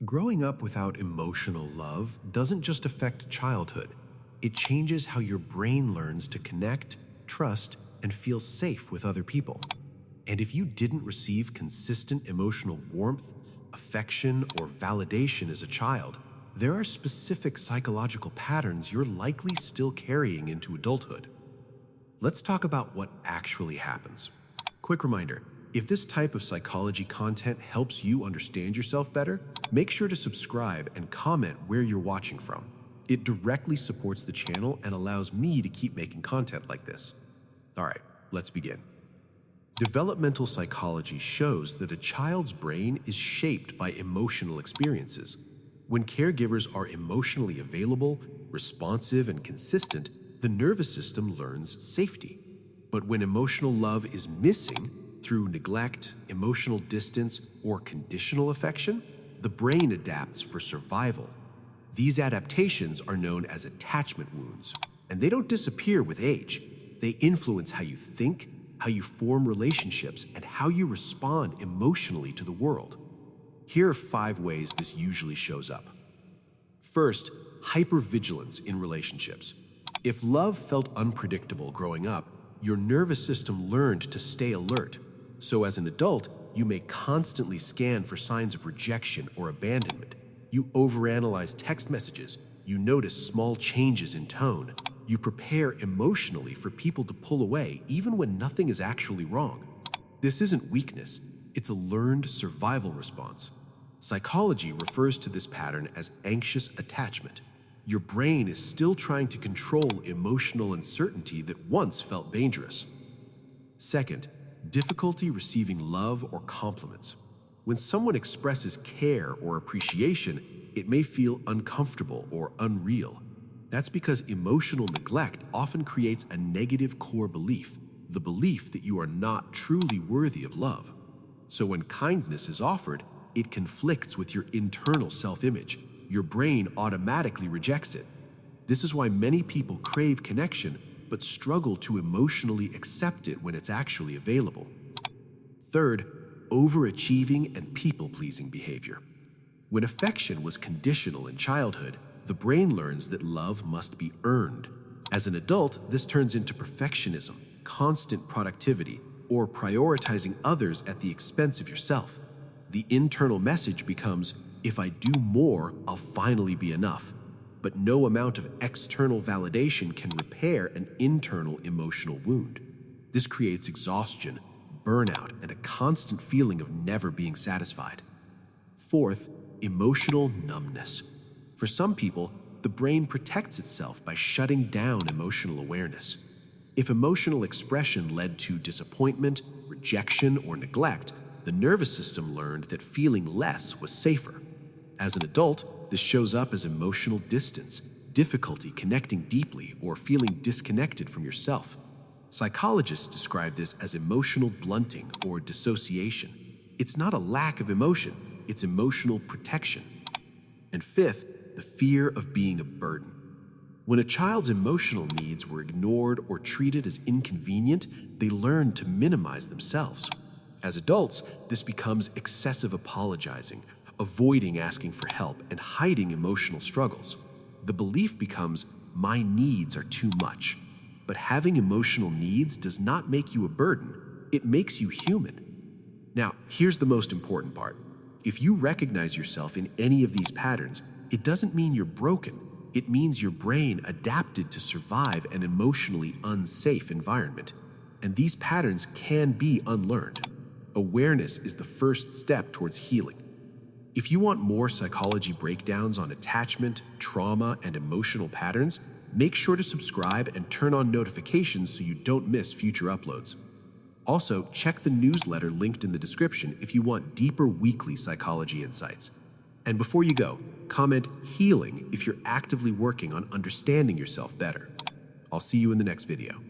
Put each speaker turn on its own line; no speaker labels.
Growing up without emotional love doesn't just affect childhood, it changes how your brain learns to connect, trust, and feel safe with other people. And if you didn't receive consistent emotional warmth, affection, or validation as a child, there are specific psychological patterns you're likely still carrying into adulthood. Let's talk about what actually happens. Quick reminder, if this type of psychology content helps you understand yourself better, make sure to subscribe and comment where you're watching from. It directly supports the channel and allows me to keep making content like this. All right, let's begin. Developmental psychology shows that a child's brain is shaped by emotional experiences. When caregivers are emotionally available, responsive, and consistent, the nervous system learns safety. But when emotional love is missing through neglect, emotional distance, or conditional affection, the brain adapts for survival. These adaptations are known as attachment wounds, and they don't disappear with age. They influence how you think, how you form relationships, and how you respond emotionally to the world. Here are 5 ways this usually shows up. First, hypervigilance in relationships. If love felt unpredictable growing up, your nervous system learned to stay alert. So as an adult, you may constantly scan for signs of rejection or abandonment. You overanalyze text messages. You notice small changes in tone. You prepare emotionally for people to pull away even when nothing is actually wrong. This isn't weakness, it's a learned survival response. Psychology refers to this pattern as anxious attachment. Your brain is still trying to control emotional uncertainty that once felt dangerous. Second, difficulty receiving love or compliments. When someone expresses care or appreciation, it may feel uncomfortable or unreal. That's because emotional neglect often creates a negative core belief, the belief that you are not truly worthy of love. So when kindness is offered, it conflicts with your internal self-image. Your brain automatically rejects it. This is why many people crave connection but struggle to emotionally accept it when it's actually available. Third, overachieving and people-pleasing behavior. When affection was conditional in childhood, the brain learns that love must be earned. As an adult, this turns into perfectionism, constant productivity, or prioritizing others at the expense of yourself. The internal message becomes, if I do more, I'll finally be enough. But no amount of external validation can repair an internal emotional wound. This creates exhaustion, burnout, and a constant feeling of never being satisfied. Fourth, emotional numbness. For some people, the brain protects itself by shutting down emotional awareness. If emotional expression led to disappointment, rejection, or neglect, the nervous system learned that feeling less was safer. As an adult, this shows up as emotional distance, difficulty connecting deeply, or feeling disconnected from yourself. Psychologists describe this as emotional blunting or dissociation. It's not a lack of emotion, it's emotional protection. And fifth, the fear of being a burden. When a child's emotional needs were ignored or treated as inconvenient, they learned to minimize themselves. As adults, this becomes excessive apologizing, avoiding asking for help, and hiding emotional struggles. The belief becomes, my needs are too much. But having emotional needs does not make you a burden, it makes you human. Now, here's the most important part. If you recognize yourself in any of these patterns, it doesn't mean you're broken. It means your brain adapted to survive an emotionally unsafe environment. And these patterns can be unlearned. Awareness is the first step towards healing. If you want more psychology breakdowns on attachment, trauma, and emotional patterns, make sure to subscribe and turn on notifications so you don't miss future uploads. Also, check the newsletter linked in the description if you want deeper weekly psychology insights. And before you go, comment healing if you're actively working on understanding yourself better. I'll see you in the next video.